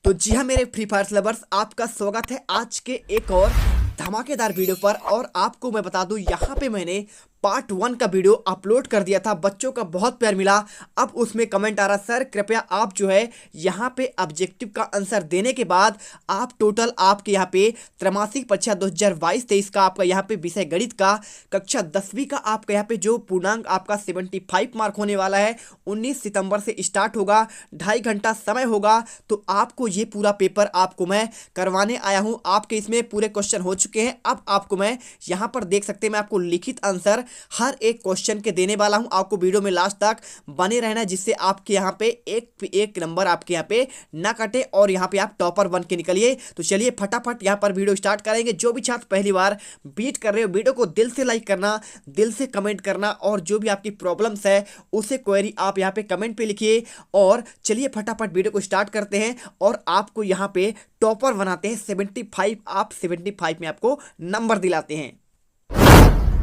तो जी हाँ मेरे फ्री फायर लवर्स, आपका स्वागत है आज के एक और धमाकेदार वीडियो पर। और आपको मैं बता दूं, यहाँ पे मैंने पार्ट 1 का वीडियो अपलोड कर दिया था, बच्चों का बहुत प्यार मिला। अब उसमें कमेंट आ रहा, सर कृपया आप जो है यहाँ पे ऑब्जेक्टिव का आंसर देने के बाद आप टोटल आपके यहाँ पे त्रैमासिक परीक्षा 2022-23 का आपका यहाँ पे विषय गणित का कक्षा 10वीं का आपका यहाँ पे जो पूर्णांक आपका 75 मार्क होने वाला है, 19 सितंबर से स्टार्ट होगा, 2.5 घंटा समय होगा। तो आपको ये पूरा पेपर आपको मैं करवाने आया हूँ। आपके इसमें पूरे क्वेश्चन हो चुके हैं। अब आपको मैं यहाँ पर देख सकते हैं, मैं आपको लिखित आंसर हर एक क्वेश्चन के देने वाला हूं। आपको वीडियो में लास्ट तक बने रहना है, जिससे आपके यहाँ पे एक नंबर आपके यहाँ पे ना कटे और यहाँ पे आप टॉपर बन के निकलिए। तो चलिए फटाफट यहाँ पर वीडियो स्टार्ट करेंगे। जो भी छात्र पहली बार बीट कर रहे हो, वीडियो को दिल से लाइक करना, दिल से कमेंट करना, और जो भी आपकी प्रॉब्लम्स है उसे क्वेरी आप यहाँ पे कमेंट पे लिखिए। और चलिए फटाफट वीडियो को स्टार्ट करते हैं और आपको यहाँ पे टॉपर बनाते हैं। 75 आप 75 में आपको नंबर दिलाते हैं।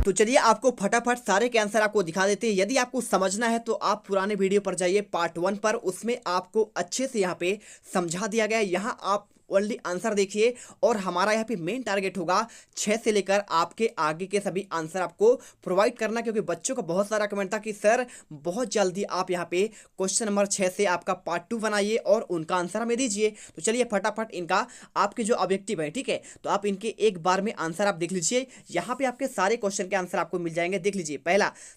तो चलिए आपको फटाफट सारे के आंसर आपको दिखा देते हैं। यदि आपको समझना है तो आप पुराने वीडियो पर जाइए, पार्ट 1 पर, उसमें आपको अच्छे से यहाँ पे समझा दिया गया है। यहाँ आप ओनली आंसर देखिए और हमारा यहाँ पे मेन टारगेट होगा 6 से लेकर आपके आगे के सभी आंसर आपको प्रोवाइड करना, क्योंकि बच्चों का बहुत सारा कमेंट था कि सर बहुत जल्दी आप यहाँ पे क्वेश्चन नंबर 6 से आपका पार्ट 2 बनाइए और उनका आंसर हमें दीजिए। तो चलिए फटाफट इनका आपके जो ऑब्जेक्टिव है, ठीक है, तो आप इनके एक बार में आंसर आप देख लीजिए। यहाँ पे आपके सारे क्वेश्चन के आंसर आपको मिल जाएंगे। देख लीजिए,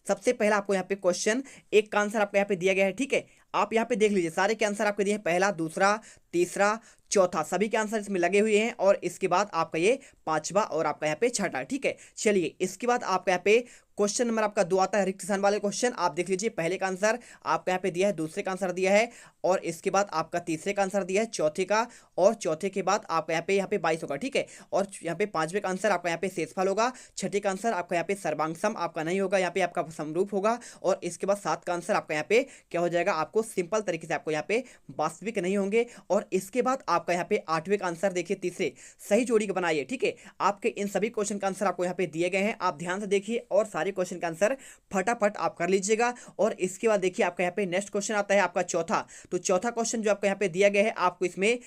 सबसे पहला आपको यहाँ पे क्वेश्चन 1 का आंसर आपको यहाँ पे दिया गया है, ठीक है। आप यहाँ पे देख लीजिए, सारे के आंसर आपके दिए हैं, पहला, दूसरा, तीसरा, चौथा, सभी के आंसर इसमें लगे हुए हैं। और इसके बाद आपका ये 5वां और आपका यहाँ पे 6ठा, ठीक है। चलिए इसके बाद आपका यहाँ पे क्वेश्चन नंबर आपका 2 आता है, रिक्त स्थान वाले क्वेश्चन। आप देख लीजिए, पहले का आंसर आपका यहाँ पे दिया है, दूसरे का आंसर दिया है, और इसके बाद आपका तीसरे का आंसर दिया है, चौथे का, और चौथे के बाद आपका यहाँ पे 22 होगा, ठीक है। और यहाँ पे 5वें का आंसर आपका यहाँ पे शेषफल होगा, छठे का आंसर आपका यहाँ पे सर्वांग आपका नहीं होगा, यहाँ पे आपका समरूप होगा, और इसके बाद 7 का आंसर आपका यहाँ पे क्या हो जाएगा, आपको सिंपल तरीके से आपको यहाँ पे वास्तविक नहीं होंगे। और इसके बाद आपका यहाँ पे 8वें का आंसर देखिए, तीसरे सही जोड़ी का बनाइए, ठीक है। आपके इन सभी क्वेश्चन का आंसर आपको यहाँ पे दिए गए हैं, आप ध्यान से देखिए और सारे क्वेश्चन का आंसर फटाफट आप कर लीजिएगा। और इसके बाद देखिए आपका यहाँ पे नेक्स्ट क्वेश्चन आता है आपका चौथा। तो चौथा क्वेश्चन जो आपको यहाँ पे दिया गया है, आपको इसमें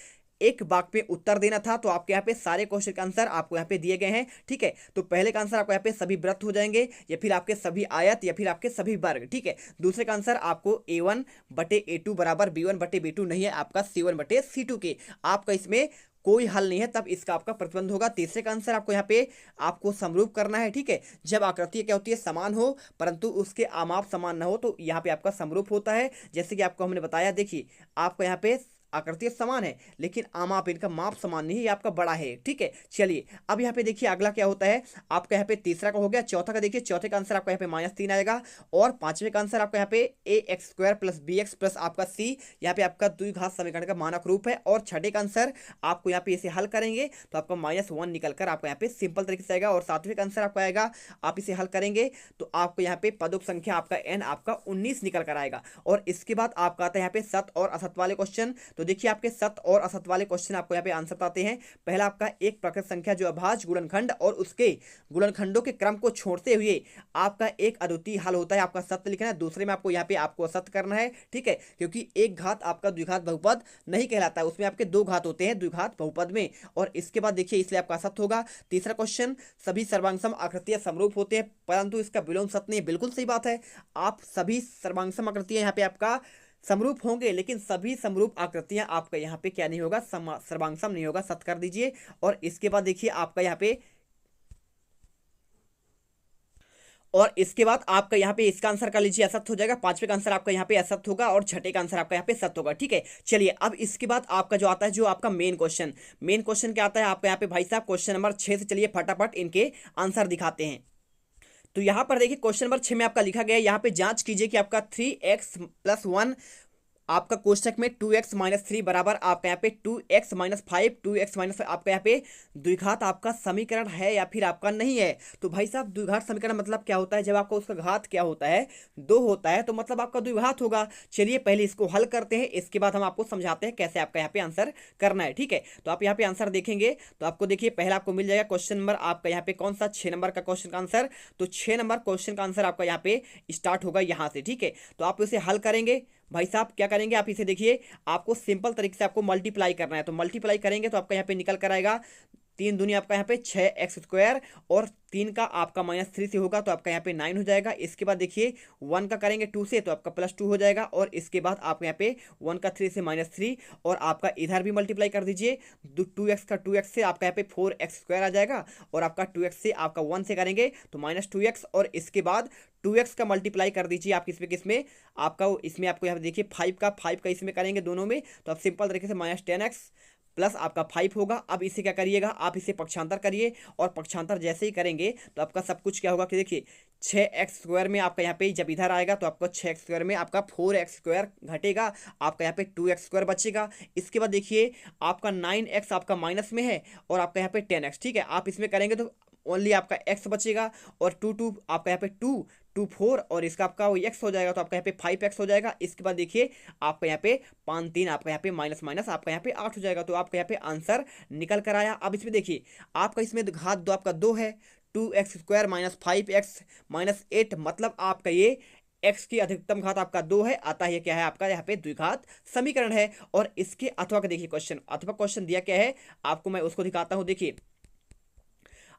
एक वाक्य में उत्तर देना था। तो आपके यहाँ पे सारे क्वेश्चन का आंसर आपको यहाँ पे दिए गए हैं, ठीक है। तो पहले का आंसर आपको यहाँ पे सभी वृत्त हो जाएंगे, या फिर आपके सभी आयत, या फिर आपके सभी वर्ग, ठीक है। दूसरे का आंसर आपको A1/A2 बराबर B1/B2 नहीं है, आपका C1/C2 के। आपका इसमें कोई हल नहीं है, तब इसका आपका प्रतिबंध होगा। तीसरे का आंसर आपको यहाँ पे आपको समरूप करना है, ठीक है। जब आकृति क्या होती है, समान हो परंतु उसके आमाप समान ना हो, तो यहाँ पे आपका समरूप होता है। जैसे कि आपको हमने बताया, देखिए आपको यहाँ पे आकृति समान है लेकिन आमाप, इनका माप समान नहीं है, ये आपका बड़ा है, ठीक है। चलिए अब यहाँ पे देखिए अगला क्या होता है, आपका यहाँ पे तीसरा का हो गया। चौथा का देखिए, चौथे का आंसर आपका यहाँ पे -3 आएगा, और 5वें का आंसर आपका यहाँ पे ax² + bx + आपका c, यहाँ पे आपका द्विघात समीकरण का मानक रूप है। और छठे का आंसर आपको यहाँ पे इसे हल करेंगे तो आपका -1 निकल कर आपको यहाँ पे सिंपल तरीके से आएगा। और 7वें का आंसर आपका आएगा, आप इसे हल करेंगे तो आपको यहाँ पे पदों की संख्या आपका n आपका 19 निकल कर आएगा। और इसके बाद आपका आता है यहाँ पे सत और असत वाले क्वेश्चन। तो देखिए आपके सत और असत वाले क्वेश्चन आपको यहाँ पे आंसर आते हैं। पहला आपका एक प्राकृत संख्या जो अभाज्य गुणनखंड और उसके गुणनखंडों के क्रम को छोड़ते हुए आपका एक अद्वितीय हल होता है, आपका सत्य लिखना है। दूसरे में आपको यहाँ पे आपको असत्य करना है, ठीक है, क्योंकि एक घात आपका द्विघात बहुपद नहीं कहलाता है, उसमें आपके 2 घात होते हैं द्विघात बहुपद में। और इसके बाद देखिए इसलिए आपका असत्य होगा। तीसरा क्वेश्चन, सभी सर्वांगसम आकृतियां समरूप होते हैं परंतु इसका विलोम सत्य नहीं, बिल्कुल सही बात है। आप सभी सर्वांगसम आकृतियां यहाँ पे आपका समरूप होंगे, लेकिन सभी समरूप आकृतियां आपका यहाँ पे क्या नहीं होगा, सर्वांगसम नहीं होगा, सत्य कर दीजिए। और इसके बाद देखिए आपका यहाँ पे, और इसके बाद आपका यहाँ पे इसका आंसर कर लीजिए, असत्य हो जाएगा। 5वें का आंसर आपका यहाँ पे असत्य होगा, और छठे का आंसर आपका यहाँ पे सत्य होगा, ठीक है। चलिए अब इसके बाद आपका जो आता है, जो आपका मेन क्वेश्चन क्या आता है आपका यहाँ पे भाई साहब, क्वेश्चन नंबर 6 से चलिए फटाफट इनके आंसर दिखाते हैं। तो यहाँ पर देखिए क्वेश्चन नंबर 6 में आपका लिखा गया है, यहाँ पे जांच कीजिए कि आपका 3x + 1 आपका कोष्टक में 2x - 3 बराबर आपका यहाँ पे 2x - 5 2x - 5 आपका यहाँ पे द्विघात आपका समीकरण है या फिर आपका नहीं है। तो भाई साहब द्विघात समीकरण मतलब क्या होता है, जब आपका उसका घात क्या होता है, 2 होता है, तो मतलब आपका द्विघात होगा। चलिए पहले इसको हल करते हैं, इसके बाद हम आपको समझाते हैं कैसे आपका यहाँ पे आंसर करना है, ठीक है। तो आप यहाँ पे आंसर देखेंगे तो आपको देखिए पहला आपको मिल जाएगा क्वेश्चन नंबर आपका यहाँ पे कौन सा, 6 नंबर का क्वेश्चन का आंसर। तो 6 नंबर क्वेश्चन का आंसर आपका यहाँ पे स्टार्ट होगा यहाँ से, ठीक है। तो आप इसे हल करेंगे, भाई साहब क्या करेंगे, आप इसे देखिए, आपको सिंपल तरीके से आपको मल्टीप्लाई करना है। तो मल्टीप्लाई करेंगे तो आपका यहाँ पे निकल कर आएगा 3 दूनी आपका यहाँ पे 6x², और 3 का आपका -3 से होगा तो आपका यहाँ पे 9 हो जाएगा। इसके बाद देखिए 1 का करेंगे 2 से तो आपका +2 हो जाएगा, और इसके बाद आप यहाँ पे 1 का 3 से -3, और आपका इधर भी मल्टीप्लाई कर दीजिए 2x का 2x से आपका यहाँ पे 4x² आ जाएगा, और आपका 2x से आपका 1 से करेंगे तो -2x, और इसके बाद 2x का मल्टीप्लाई कर दीजिए आप किसमें आपका, इसमें आपको यहाँ पे देखिए 5 का इसमें करेंगे दोनों में, तो आप सिंपल तरीके से -10x प्लस आपका 5 होगा। अब इसे क्या करिएगा, आप इसे पक्षांतर करिए, और पक्षांतर जैसे ही करेंगे तो आपका सब कुछ क्या होगा कि देखिए 6x² में आपका यहाँ पे जब इधर आएगा तो आपका 6x² में आपका 4x² घटेगा, आपका यहाँ पे 2x² बचेगा। इसके बाद देखिए आपका 9x आपका माइनस में है, और आपका यहाँ पे 10x, ठीक है, आप इसमें करेंगे तो ओनली आपका x बचेगा, और 2 आपका यहाँ पे 2 4, और इसका आपका वो x हो जाएगा तो आपका यहाँ पे 5x हो जाएगा। इसके बाद देखिए आपका यहाँ पे 5 3 आपका यहाँ पे माइनस माइनस आपका यहाँ पे 8 हो जाएगा, तो आपका यहाँ पे आंसर निकल कर आया। अब इसमें देखिए आपका इसमें घात दो आपका 2 है, 2x² -5x -8, मतलब आपका ये x की अधिकतम घात आपका 2 है, आता है क्या है आपका यहाँ पे द्विघात समीकरण है। और इसके अथवा का देखिए क्वेश्चन दिया क्या है आपको, मैं उसको दिखाता हूँ। देखिए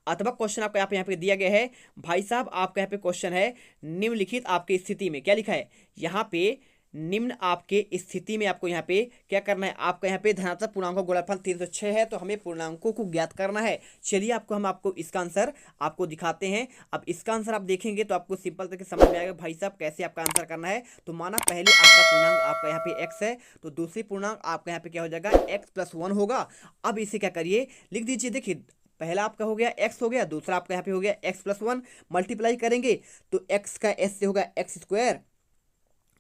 अथवा क्वेश्चन आपका यहाँ पे दिया गया है भाई साहब, आपका यहाँ पे क्वेश्चन है निम्नलिखित आपकी स्थिति में, क्या लिखा है यहाँ पे, निम्न आपके स्थिति में आपको यहाँ पे क्या करना है, आपका यहाँ पे धनात्मक पूर्णांकों का गुणनफल 306 है, तो हमें पूर्णांकों को ज्ञात करना है। चलिए आपको इसका आंसर आपको दिखाते हैं। अब इसका आंसर आप देखेंगे तो आपको सिंपल तरीके से समझ में आएगा भाई साहब कैसे आपका आंसर करना है। तो माना पहले आपका पूर्णांक आपका यहाँ पे x है, तो दूसरी पूर्णांक आपका यहाँ पे क्या हो जाएगा x+1 होगा। अब इसे क्या करिए लिख दीजिए, देखिए पहला आपका हो गया x हो गया, दूसरा आपका यहाँ पे हो गया x+1, मल्टीप्लाई करेंगे तो x का s से होगा x²,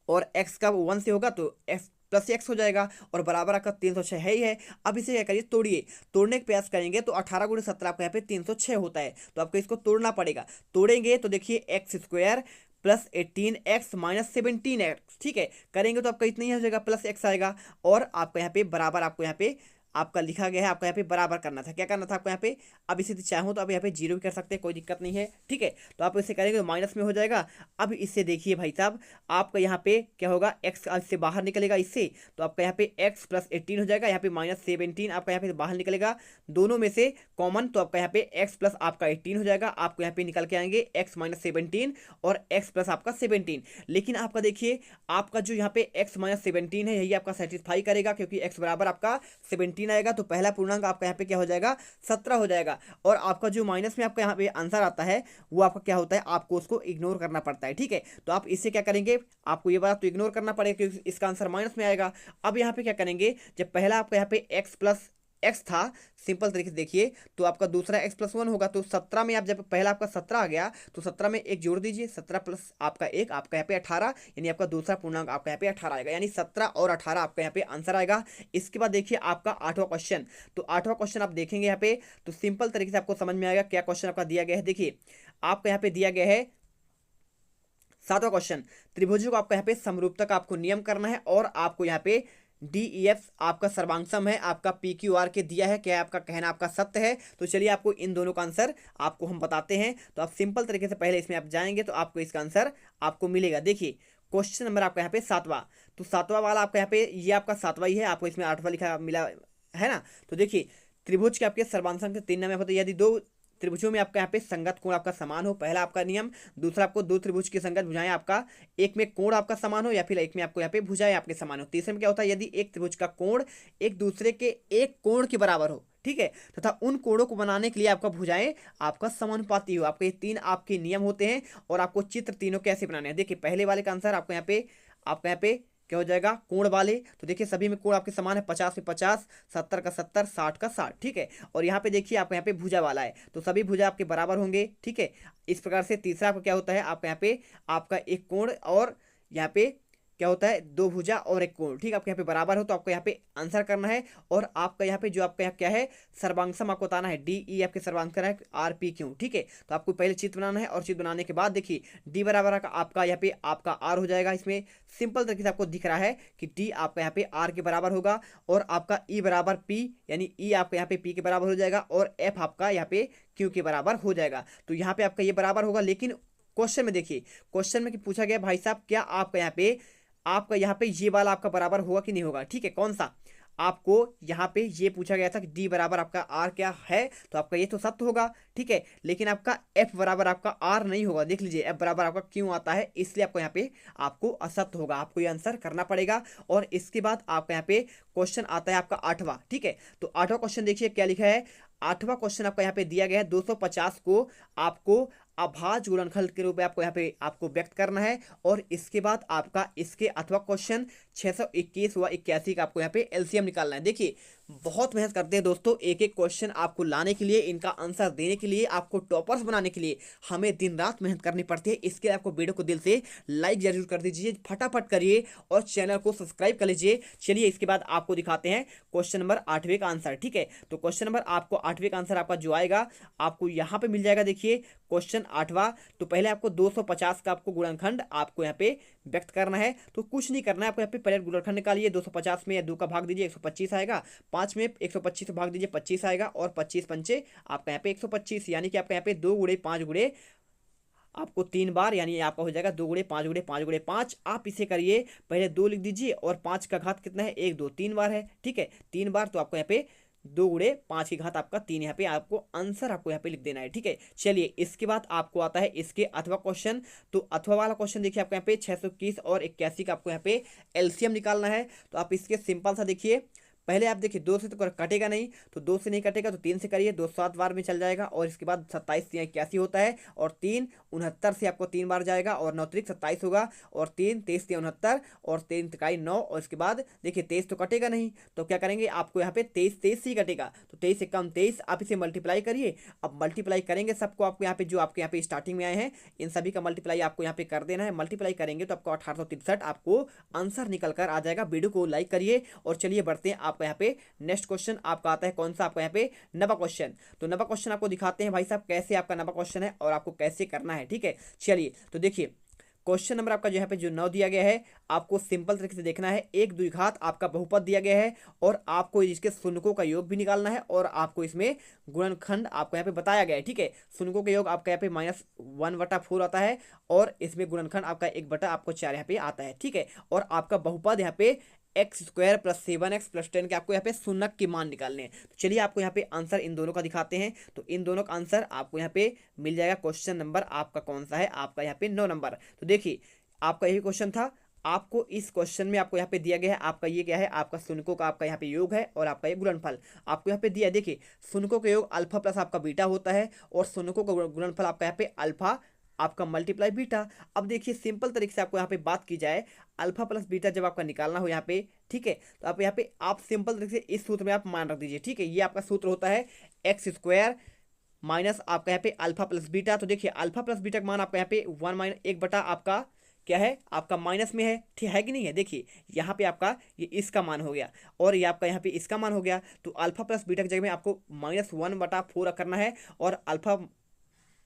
और x का 1 से होगा तो x+x हो जाएगा, और बराबर आपका 306 है ही है। अब इसे क्या करिए तोड़िए, तोड़ने का प्रयास करेंगे तो 18 × 17 आपका यहाँ पे 306 होता है, तो आपको इसको तोड़ना पड़ेगा। तोड़ेंगे तो देखिए x² + 18x - 17x, ठीक है, करेंगे तो आपका इतना ही हो जाएगा, +x आएगा, और आपका यहाँ पे बराबर आपको यहाँ पे आपका लिखा गया है, आपका यहाँ पे बराबर करना था, क्या करना था आपको यहाँ पे। अब इसे चाहो तो आप यहाँ पे 0 भी कर सकते हैं, कोई दिक्कत नहीं है, ठीक है। तो आप इसे करेंगे तो माइनस में हो जाएगा। अब इससे देखिए भाई साहब आपका यहाँ पे क्या होगा, x से बाहर निकलेगा इससे, तो आपका यहाँ पे x + 18 हो जाएगा, यहाँ पे -17 आपका यहाँ पे बाहर निकलेगा, दोनों में से कॉमन, तो आपका यहाँ पे x + आपका 18 हो जाएगा, आपको यहाँ पे निकल के आएंगे x - 17 और x + आपका 17। लेकिन आपका देखिए आपका जो यहाँ पे x - 17 है यही आपका सेटिस्फाई करेगा, क्योंकि x बराबर आपका 17 आएगा, तो पहला पूर्णांक आपका यहाँ पे क्या हो जाएगा 17 हो जाएगा। और आपका जो माइनस में आपका यहाँ पे आंसर आता है वो आपका क्या होता है, आपको उसको इग्नोर करना पड़ता है, ठीक है। तो आप इससे क्या करेंगे, आपको ये बात तो इग्नोर करना पड़ेगा क्योंकि इसका आंसर माइनस में आएगा। अब यहाँ पे क्या करेंगे, जब पहला आपका यहाँ पे x + x था, सिंपल तरीके से देखिए तो आपका दूसरा x+1 होगा, तो 17 में आप जब पहला आपका 17 आ गया तो 17 में 1 जोड़ दीजिए, 17 + आपका 1 आपका यहाँ पे 18, यानी आपका दूसरा पूर्णांक आपका यहाँ पे 18 आएगा, यानी 17 और 18 आपका यहाँ पे आंसर आएगा। इसके बाद देखिए आपका 8वां क्वेश्चन, तो 8वां क्वेश्चन आप देखेंगे यहाँ पे तो सिंपल तरीके से आपको समझ में आएगा क्या क्वेश्चन आपका दिया गया है। देखिए आपका यहाँ पे दिया गया है 7वां क्वेश्चन, त्रिभुजों को आपका यहाँ पे समरूपता का आपको नियम करना है, और आपको यहाँ पे DEF आपका सर्वांगसम है, आपका PQR के दिया है, क्या आपका कहना आपका सत्य है। तो चलिए आपको इन दोनों का आंसर आपको हम बताते हैं। तो आप सिंपल तरीके से पहले इसमें आप जाएंगे तो आपको इसका आंसर आपको मिलेगा। देखिए क्वेश्चन नंबर आपका यहाँ पे 7वां, तो 7वां वाला आपका यहाँ पे ये आपका 7वां ही है, आपको इसमें 8वां लिखा मिला है ना। तो देखिए त्रिभुज के आपके सर्वांगसम के 3 नाम होते हैं, यदि 2 त्रिभुजों में आपका यहाँ पे संगत कोण आपका समान हो, पहला आपका नियम। दूसरा आपको 2 त्रिभुज की संगत भुजाएं आपका एक में कोण आपका समान हो, या फिर एक में आपको यहाँ पे भुजाएं आपके समान हो। तीसरे में क्या होता है, यदि एक त्रिभुज का कोण एक दूसरे के एक कोण के बराबर हो, ठीक है, तथा उन कोणों को बनाने के लिए आपका भुजाएं आपका समानुपाती हो। आपके 3 आपके नियम होते हैं, और आपको चित्र तीनों कैसे बनाने हैं। देखिए पहले वाले का आंसर आपको यहाँ पे क्या हो जाएगा, कोण वाले। तो देखिए सभी में कोण आपके समान है, 50 में 50, 70 का 70, 60 का 60, ठीक है। और यहाँ पे देखिए आपका यहाँ पे भुजा वाला है, तो सभी भुजा आपके बराबर होंगे, ठीक है। इस प्रकार से तीसरा आपका क्या होता है, आपका यहाँ पे आपका एक कोण, और यहाँ पे क्या होता है 2 भुजा और एक कोण, ठीक है, आपके यहाँ पे बराबर हो, तो आपको यहाँ पे आंसर करना है। और आपका यहाँ पे जो आपका यहाँ क्या है सर्वांगसम आपको बताना है, DE आपके सर्वांगसम है RPQ, ठीक है। तो आपको पहले चित्र बनाना है, और चित्र बनाने के बाद देखिए D बराबर का आपका यहाँ पे आपका R हो जाएगा। इसमें सिंपल तरीके से आपको दिख रहा है कि D आपका यहाँ पे R के बराबर होगा, और आपका E बराबर P, यानी E आपका यहाँ पे P के बराबर हो जाएगा, और F आपका यहाँ पे Q के बराबर हो जाएगा। तो यहाँ पे आपका ये बराबर होगा। लेकिन क्वेश्चन में देखिए, क्वेश्चन में पूछा गया भाई साहब क्या आपका यहाँ पे आपका यहाँ पे ये वाला आपका बराबर होगा कि नहीं होगा, ठीक है। कौन सा, आपको यहाँ पे ये पूछा गया था कि डी बराबर आपका आर क्या है, तो आपका ये तो सत्य होगा, ठीक है। लेकिन आपका एफ बराबर आपका आर नहीं होगा। देख लीजिए एफ बराबर आपका क्यों आता है, इसलिए आपको यहाँ पे आपको असत्य होगा, आपको ये आंसर करना पड़ेगा। और इसके बाद आपका यहाँ पे क्वेश्चन आता है आपका 8वां, ठीक है। तो 8वां क्वेश्चन देखिए क्या लिखा है। 8वां क्वेश्चन आपका यहाँ पे दिया गया है 250 को आपको अभाज्य गुणनखंड के रूप में आपको यहाँ पे आपको व्यक्त करना है। और इसके बाद आपका इसके अथवा क्वेश्चन 621 व 81 का आपको यहाँ पे एलसीएम निकालना है। देखिए बहुत मेहनत करते हैं दोस्तों एक एक क्वेश्चन आपको लाने के लिए, इनका आंसर देने के लिए, आपको टॉपर्स बनाने के लिए हमें दिन रात मेहनत करनी पड़ती है। इसके लिए आपको वीडियो को दिल से लाइक जरूर कर दीजिए, फटाफट करिए और चैनल को सब्सक्राइब कर लीजिए। चलिए इसके बाद आपको दिखाते हैं क्वेश्चन नंबर 8वें का आंसर, ठीक है। तो क्वेश्चन नंबर आपको 8वें का आंसर आपका जो आएगा आपको यहाँ पे मिल जाएगा। देखिए क्वेश्चन 8वां, तो पहले आपको 250 का आपको गुणनखंड आपको यहाँ पे व्यक्त करना है। तो कुछ नहीं करना है आपको यहाँ पे, पहले गुणनखंड निकालिए। 250 में 2 का भाग दीजिए 125 आएगा, 5 में 125 से भाग दीजिए 25 आएगा, और 25 पंचे आपका यहाँ पे 125, यानी कि आपका यहाँ पे 2 गुणे 5 गुणे आपको 3 बार, यानी आपका हो जाएगा 2 गुणे 5 गुणे 5 गुणे 5। आप इसे करिए, पहले 2 लिख दीजिए और 5 का घात कितना है 1 2 3 बार है, ठीक है। 3 बार, तो आपको यहाँ पे 2 गुणे 5 की घात आपका 3, यहाँ पे आपको आंसर आपको यहाँ पे लिख देना है, ठीक है। चलिए इसके बाद आपको आता है इसके अथवा क्वेश्चन। तो अथवा वाला क्वेश्चन देखिए आपको यहाँ पे 621 और 81 का आपको यहाँ पे एलसीएम निकालना है। तो आप इसके सिंपल सा देखिए, पहले आप देखिए 2 से तो कटेगा नहीं, तो 2 से नहीं कटेगा तो 3 से करिए, 2 7 बार में चल जाएगा। और इसके बाद 27 या 81 होता है, और 3 69 से आपको 3 बार जाएगा, और 9 त्रिक 27 होगा, और 3 23 से 69, और 3 तिकाई 9। और इसके बाद देखिए 23 तो कटेगा नहीं, तो क्या करेंगे आपको यहाँ पे 23 से ही कटेगा, तो 23 से कम 23, आप इसे मल्टीप्लाई करिए। अब मल्टीप्लाई करेंगे सबको, आपको यहाँ पे जो आपके यहाँ पे स्टार्टिंग में आए हैं इन सभी का मल्टीप्लाई आपको यहाँ पे कर देना है। मल्टीप्लाई करेंगे तो आपको 1863 आपको आंसर निकल कर आ जाएगा। वीडियो को लाइक करिए और चलिए बढ़ते हैं आपको यहाँ पे नेक्स्ट क्वेश्चन आपका आता है कौन सा, आपका यहाँ पे 9वां क्वेश्चन। तो 9वां क्वेश्चन आपको दिखाते हैं भाई साहब कैसे आपका 9वां क्वेश्चन है और आपको कैसे करना है, ठीक है। चलिए तो देखिए क्वेश्चन नंबर आपका जो यहाँ पे जो 9 दिया गया है, आपको सिंपल तरीके से देखना है। एक द्विघात आपका बहुपद दिया गया है और आपको इसके शून्यकों का योग भी निकालना है, और आपको इसमें गुणनखंड आपको यहाँ पे बताया गया है, ठीक है। शून्यकों का योग आपका यहाँ पे -1/4 आता है, और इसमें गुणनखंड आपका 1/4 आपको 4 यहाँ पे आता है, ठीक है। और आपका बहुपद यहाँ पे x² + 7x + 10 के आपको यहाँ पे शून्यक की मान निकालने हैं। तो चलिए आपको यहाँ पे आंसर इन दोनों का दिखाते हैं। तो इन दोनों का आंसर आपको यहाँ पे मिल जाएगा। क्वेश्चन नंबर आपका कौन सा है, आपका यहाँ पे 9 नंबर। तो देखिए आपका यही क्वेश्चन था। आपको इस क्वेश्चन में आपको यहाँ पे दिया गया है, आपका ये क्या है, आपका शून्यकों का आपका यहाँ पे योग है, और आपका ये गुणनफल आपको यहाँ पे दिया है। देखिए शून्यकों का योग अल्फा प्लस आपका बीटा होता है, और शून्यकों का गुणनफल आपका यहाँ पे अल्फा आपका मल्टीप्लाई बीटा। अब देखिए सिंपल तरीके से आपको यहाँ पे बात की जाए, अल्फा प्लस बीटा जब आपका निकालना हो यहाँ पे, ठीक है, तो आप यहाँ पे आप सिंपल तरीके से इस सूत्र में आप मान रख दीजिए, ठीक है। ये आपका सूत्र होता है x² माइनस आपका यहाँ पे अल्फा प्लस बीटा। तो देखिए अल्फा प्लस बीटा का मान आपका यहाँ पे 1 - 1 आपका क्या है, आपका माइनस में है, ठीक है कि नहीं है। देखिए यहाँ पे आपका ये इसका मान हो गया, और ये आपका यहाँ पे इसका मान हो गया। तो अल्फा प्लस बीटा की जगह में आपको -1/4 करना है, और अल्फा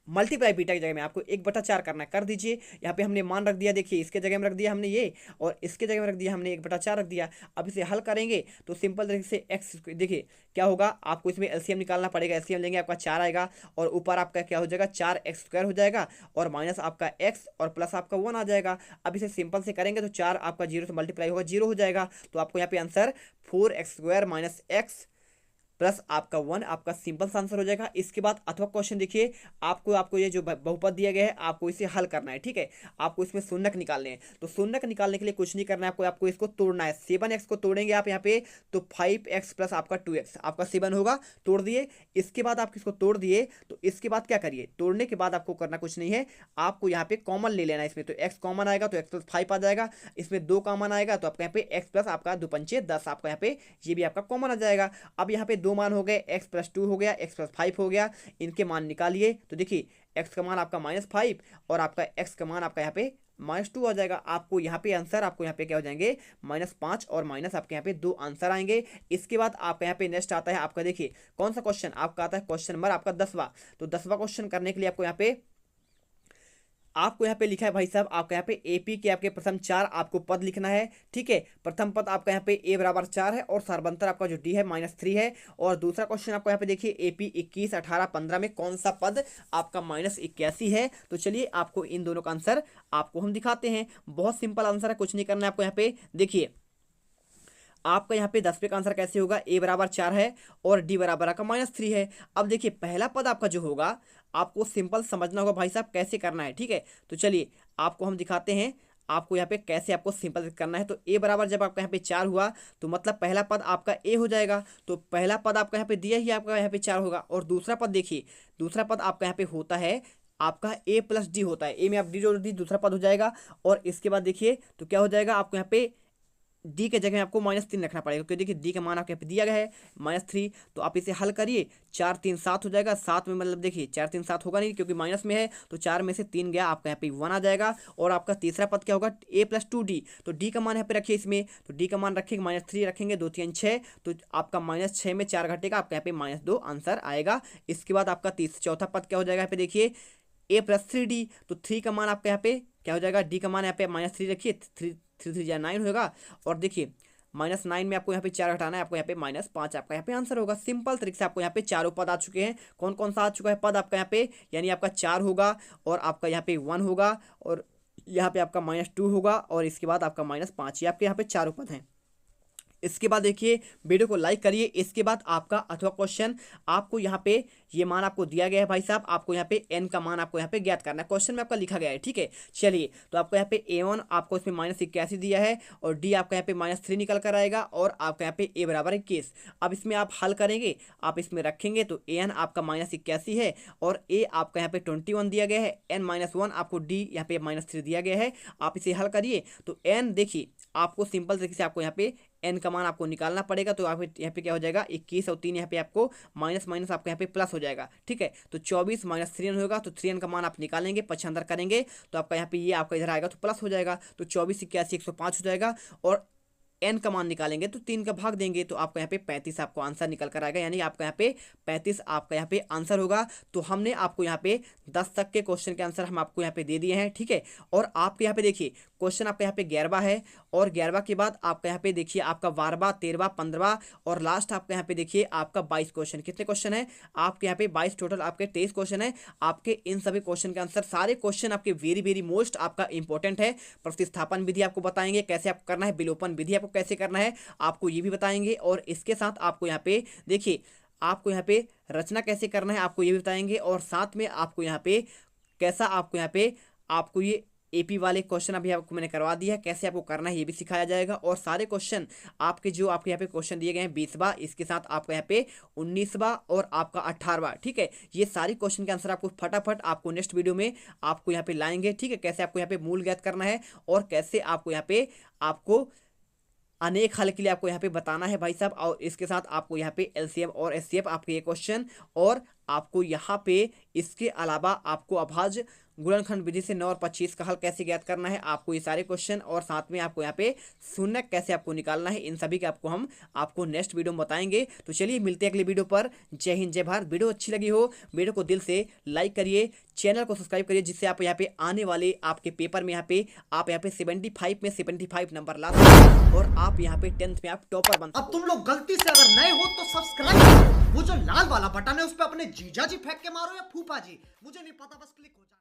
मल्टीप्लाई बीटा की जगह में आपको 1/4 करना है, कर दीजिए। यहाँ पे हमने मान रख दिया, देखिए इसके जगह में रख दिया हमने ये, और इसके जगह में रख दिया हमने 1/4 रख दिया। अब इसे हल करेंगे तो सिंपल तरीके से एक्स, देखिए क्या होगा, आपको इसमें एलसीएम निकालना पड़ेगा। एलसीएम लेंगे आपका 4 आएगा, और ऊपर आपका क्या हो जाएगा 4x² हो जाएगा, और माइनस आपका x और प्लस आपका 1 आ जाएगा। अब इसे सिंपल से करेंगे तो 4 आपका 0 से मल्टीप्लाई होगा 0 हो जाएगा। तो आपको यहाँ पे आंसर 4x² - x प्लस आपका 1 आपका सिंपल सा आंसर हो जाएगा। इसके बाद अथवा क्वेश्चन देखिए, आपको ये जो बहुपद दिया गया है आपको इसे हल करना है, ठीक है। आपको इसमें शून्यक निकालने हैं। तो शून्यक निकालने के लिए कुछ नहीं करना है, आपको इसको तोड़ना है। 7x को तोड़ेंगे आप यहाँ पे, तो 5x प्लस आपका 2x आपका 7 होगा, तोड़ दिए। इसके बाद आप इसको तोड़ दिए, तो इसके बाद क्या करिए, तोड़ने के बाद आपको करना कुछ नहीं है, आपको यहाँ पे कॉमन ले लेना है। इसमें तो x कॉमन आएगा तो x + 5 आ जाएगा, इसमें 2 कॉमन आएगा तो आपका यहाँ पे x प्लस आपका 2 पंचे 10 आपका यहाँ पे ये भी आपका कॉमन आ जाएगा। अब यहाँ पे 2 मान हो गए, x + 2 हो गया, x + 5 हो गया, इनके मान निकालिए। तो देखिए x का मान आपका -5 और आपका x का मान आपका यहाँ पे -2 आ जाएगा। आपको यहाँ पे आंसर आपको यहाँ पे क्या हो जाएंगे -5 और माइनस आपके यहाँ पे 2 आंसर आएंगे। इसके बाद आपका यहाँ पे नेक्स्ट आता है आपका, देखिए कौन सा क्वेश्चन आपका आता है, क्वेश्चन नंबर आपका 10वां। तो 10वां क्वेश्चन करने के लिए आपको यहाँ पे आपको यहाँ पे लिखा है भाई साहब, आपका यहाँ पे एपी के आपके प्रथम 4 आपको पद लिखना है। ठीक है, प्रथम पद आपका यहाँ पे ए बराबर 4 है और सारबंतर आपका जो डी है -3 है। और दूसरा क्वेश्चन आपको यहाँ पे देखिए एपी 21, 18, 15 में कौन सा पद आपका -81 है। तो चलिए आपको इन दोनों का आंसर आपको हम दिखाते हैं। बहुत सिंपल आंसर है, कुछ नहीं करना है आपको। यहाँ पे देखिए आपका यहाँ पे 10वें का आंसर कैसे होगा, ए बराबर 4 है और डी बराबर आपका -3 है। अब देखिए पहला पद आपका जो होगा आपको सिंपल समझना होगा भाई साहब कैसे करना है। ठीक है, तो चलिए आपको हम दिखाते हैं आपको यहाँ पे कैसे आपको सिंपल करना है। तो ए बराबर जब आपका यहाँ पे 4 हुआ तो मतलब पहला पद आपका ए हो जाएगा। तो पहला पद आपका यहाँ पे दिया ही आपका यहाँ पे 4 होगा। और दूसरा पद देखिए, दूसरा पद आपका यहाँ पे होता है आपका ए प्लस डी होता है। ए में आप डी जोड़ दी, दूसरा पद हो जाएगा। और इसके बाद देखिए तो क्या हो जाएगा, आपको यहाँ पे डी के जगह में आपको -3 रखना पड़ेगा, क्योंकि देखिए डी का मान आपके यहाँ पे दिया गया है -3। तो आप इसे हल करिए, 4 3 7 हो जाएगा। 7 में मतलब देखिए 4 3 7 होगा नहीं क्योंकि माइनस में है, तो 4 में से 3 गया, आपका यहाँ पे 1 आ जाएगा। और आपका तीसरा पद क्या होगा, a + 2d। तो d का मान यहाँ पे रखिए इसमें, तो d का मान रखेंगे -3 रखेंगे, 2 3 6, तो आपका -6 में 4 घटेगा, आपका यहाँ पे -2 आंसर आएगा। इसके बाद आपका चौथा पद क्या हो जाएगा यहाँ पे देखिए a + 3d। तो 3 का मान आपका यहाँ पे क्या हो जाएगा, d का मान यहाँ पे -3 रखिए, 3 3 या 9 होगा। और देखिए -9 में आपको यहाँ पे 4 घटाना है, आपको यहाँ पे -5 आपका यहाँ पे आंसर होगा। सिंपल तरीके से आपको यहाँ पे चारों पद आ चुके हैं। कौन कौन सा आ चुका है पद आपका यहाँ पे, यानी आपका 4 होगा और आपका यहाँ पे 1 होगा और यहाँ पे आपका -2 होगा और इसके बाद आपका -5, ये आपके यहाँ पे चारों पद हैं। इसके बाद देखिए वीडियो को लाइक करिए। इसके बाद आपका अथवा क्वेश्चन आपको यहाँ पे ये मान आपको दिया गया है भाई साहब, आपको यहाँ पे n का मान आपको यहाँ पे ज्ञात करना है, क्वेश्चन में आपका लिखा गया है। ठीक है, चलिए तो आपको यहाँ पे a1 आपको इसमें -81 दिया है और d आपका यहाँ पे -3 निकल कर आएगा और आपका यहाँ पे a बराबर 21। अब इसमें आप हल करेंगे, आप इसमें रखेंगे तो an आपका -81 है और a आपका यहाँ पे 21 दिया गया है, n-1 आपको d यहाँ पे -3 दिया गया है। आप इसे हल करिए तो n देखिए आपको सिंपल तरीके से आपको यहाँ पे n का मान आपको निकालना पड़ेगा। तो आप यहाँ पे क्या हो जाएगा 21 और 3 यहाँ पे आपको माइनस आपका यहाँ पे प्लस हो जाएगा। ठीक है, तो 24 -3n होगा, तो 3n का मान आप निकालेंगे, पक्षांतर करेंगे तो आपका यहाँ पे ये आपका इधर आएगा तो प्लस हो जाएगा। तो 24 81 105 हो जाएगा और n का मान निकालेंगे तो 3 का भाग देंगे तो आपका यहाँ पे 35 आपको आंसर निकल कर आएगा, यानी आपका यहाँ पे 35 आपका यहाँ पे आंसर होगा। तो हमने आपको यहाँ पे 10 तक के क्वेश्चन के आंसर हम आपको यहाँ पे दे दिए हैं। ठीक है, और आपके यहाँ पे देखिए क्वेश्चन आपका यहाँ पे 11वां है और 11वां के बाद आपका यहाँ पे देखिए आपका 12वां 13वां 15वां और लास्ट आपका यहाँ पे देखिए आपका 22 क्वेश्चन। कितने क्वेश्चन है आपके यहाँ पे 22, टोटल आपके 23 क्वेश्चन है। आपके इन सभी क्वेश्चन के आंसर, सारे क्वेश्चन आपके वेरी मोस्ट आपका इंपॉर्टेंट है। प्रतिस्थापन विधि आपको बताएंगे कैसे आपको करना है, विलोपन विधि आपको कैसे करना है आपको ये भी बताएंगे। और इसके साथ आपको यहाँ पे देखिए आपको यहाँ पे रचना कैसे करना है आपको ये भी बताएंगे। और साथ में आपको यहाँ पे कैसा आपको यहाँ पे आपको ये एपी वाले क्वेश्चन अभी आपको मैंने करवा दिया है, कैसे आपको करना है ये भी सिखाया जाएगा। और सारे क्वेश्चन आपके जो आपके यहाँ पे क्वेश्चन दिए गए हैं 20वां, इसके साथ आपका यहाँ पे 19वां और आपका 18वां। ठीक है, ये सारी क्वेश्चन के आंसर आपको फटाफट आपको नेक्स्ट वीडियो में आपको यहाँ पे लाएंगे। ठीक है, कैसे आपको यहाँ पे मूल ज्ञात करना है और कैसे आपको यहाँ पे आपको अनेक हल के लिए आपको यहाँ पे बताना है भाई साहब। और इसके साथ आपको यहाँ पे एलसीएम और एचसीएफ आपके ये क्वेश्चन, और आपको यहाँ पे इसके अलावा आपको अभाज्य गुणनखंड विधि से 9 और 25 का हल कैसे ज्ञात करना है, आपको ये सारे क्वेश्चन और साथ में आपको यहाँ पे शून्य कैसे आपको निकालना है, इन सभी के आपको हम आपको नेक्स्ट वीडियो में बताएंगे। तो चलिए मिलते हैं अगले वीडियो पर। जय हिंद जय भारत। वीडियो अच्छी लगी हो वीडियो को दिल से लाइक करिए, चैनल को सब्सक्राइब करिए, जिससे आप यहाँ पे आने वाले आपके पेपर में यहाँ पे आप यहाँ पे 75 में 75 नंबर ला सकते और आप यहाँ पे 10th में आप टॉपर बन। अब तुम लोग गलती से अगर नए हो तो सब्सक्राइब करो, वो जो लाल वाला बटन है उस पर अपने जीजा जी फेंक के मारो या फूफा जी, मुझे नहीं पता, बस क्लिक हो जाए।